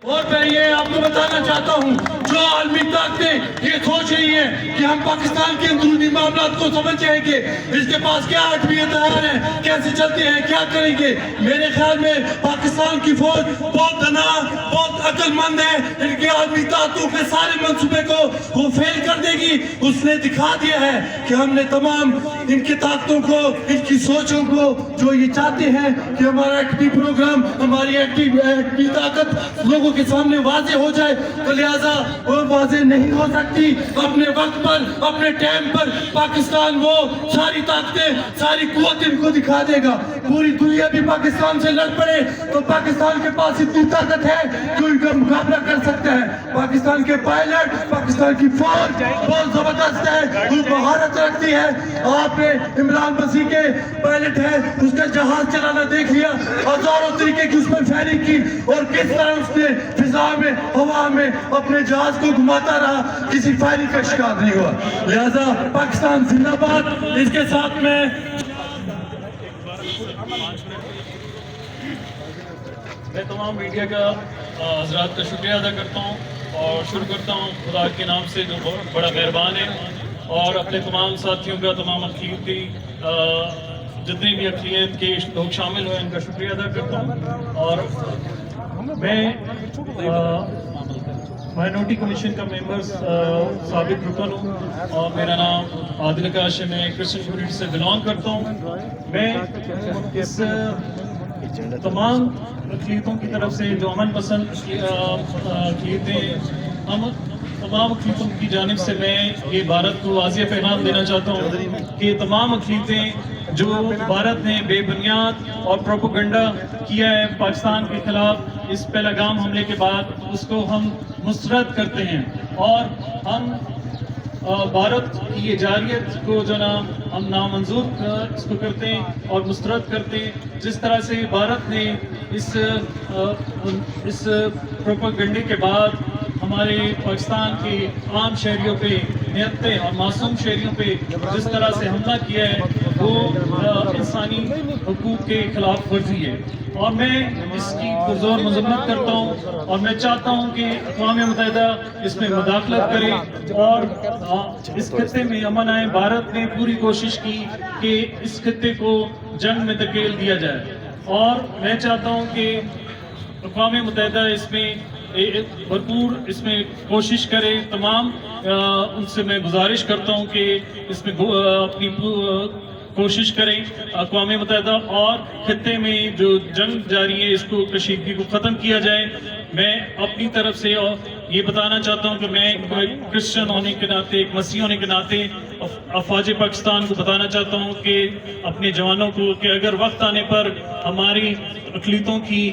اور میں یہ آپ کو بتانا چاہتا ہوں جو عالمی طاقتیں یہ سوچ رہی ہیں کہ ہم پاکستان کے اندرونی معاملات کو سمجھ جائیں گے، اس کے پاس کیا اٹویت ہیں، کیسے چلتے ہیں، کیا کریں گے، میرے خیال میں پاکستان کی فوج بہت دنا بہت عقل مند ہے، ان کی عالمی طاقتوں کے سارے منصوبے کو وہ فیل کر دے گی۔ اس نے دکھا دیا ہے کہ ہم نے تمام ان کی طاقتوں کو ان کی سوچوں کو جو یہ چاہتے ہیں کہ ہمارا ایٹمی پروگرام ہماری ایٹمی طاقت لوگوں کے سامنے واضح ہو جائے، تو لہٰذا وہ واضح نہیں ہو سکتی۔ اپنے وقت پر اپنے ٹائم پر پاکستان وہ ساری طاقتیں ساری قوت ان کو دکھا دے گا۔ پوری دنیا بھی پاکستان سے لڑ پڑے تو پاکستان کے پاس اتنی طاقت ہے کہ ان کا مقابلہ کر سکتا ہے۔ پاکستان کے پائلٹ پاکستان کی فوج بہت زبردست ہے، وہ مہارت رکھتی ہے۔ آپ نے عمران مسیح کے پائلٹ ہے، اس کا جہاز چلانا دیکھ لیا، ہزاروں طریقے کی اس میں فائرنگ کی اور کس طرح اس نے فضا میں ہوا میں اپنے جہاز کو گھماتا رہا، کسی فائرنگ کا شکار نہیں ہوا۔ لہذا پاکستان زندہ باد۔ اس کے ساتھ میں تمام میڈیا کا حضرات کا شکریہ ادا کرتا ہوں اور شروع کرتا ہوں خدا کے نام سے جو بہت بڑا مہربان ہے، اور اپنے تمام ساتھیوں کا، تمام اقلیتی جتنے بھی اقلیت کے لوگ شامل ہوئے ان کا شکریہ ادا کرتا ہوں۔ اور میں مائنورٹی کمیشن کا ممبر سابق رکن ہوں اور میرا نام عادل کاشم ہے، کرسچن کمیونٹی سے بلانگ کرتا ہوں۔ میں اس تمام اقلیتوں کی طرف سے جو امن پسند اقلیتیں تمام اقلیتوں کی جانب سے میں یہ بھارت کو واضح پیغام دینا چاہتا ہوں کہ تمام اقلیتیں جو بھارت نے بے بنیاد اور پروپیگنڈا کیا ہے پاکستان کے خلاف اس پہلگام حملے کے بعد، اس کو ہم مسترد کرتے ہیں اور ہم بھارت کی یہ جارحیت کو جو ہم نامنظور اس کو کرتے ہیں اور مسترد کرتے ہیں۔ جس طرح سے بھارت نے اس پروپیگنڈے کے بعد ہمارے پاکستان کے عام شہریوں پہ، نہتے اور معصوم شہریوں پہ جس طرح سے حملہ کیا ہے وہ انسانی حقوق کے خلاف ورزی ہے، اور میں اس کی پرزور مذمت کرتا ہوں اور میں چاہتا ہوں کہ اقوام متحدہ اس میں مداخلت کرے اور اس خطے میں امن آئے۔ بھارت نے پوری کوشش کی کہ اس خطے کو جنگ میں دھکیل دیا جائے، اور میں چاہتا ہوں کہ اقوام متحدہ اس میں بھرپور اس میں کوشش کرے۔ تمام ان سے میں گزارش کرتا ہوں کہ اس میں اپنی کوشش کریں اقوام متحدہ، اور خطے میں جو جنگ جاری ہے اس کو کشیدگی کو ختم کیا جائے۔ میں اپنی طرف سے یہ بتانا چاہتا ہوں کہ میں ایک کرسچن ہونے کے ناطے، ایک مسیحی ہونے کے ناطے افواج پاکستان کو بتانا چاہتا ہوں کہ اپنے جوانوں کو کہ اگر وقت آنے پر ہماری اقلیتوں کی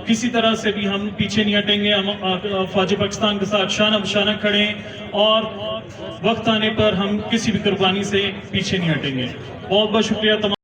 کسی طرح سے بھی ہم پیچھے نہیں ہٹیں گے، ہم افواج پاکستان کے ساتھ شانہ بشانہ کھڑے ہیں اور وقت آنے پر ہم کسی بھی قربانی سے پیچھے نہیں ہٹیں گے۔ بہت بہت شکریہ تمام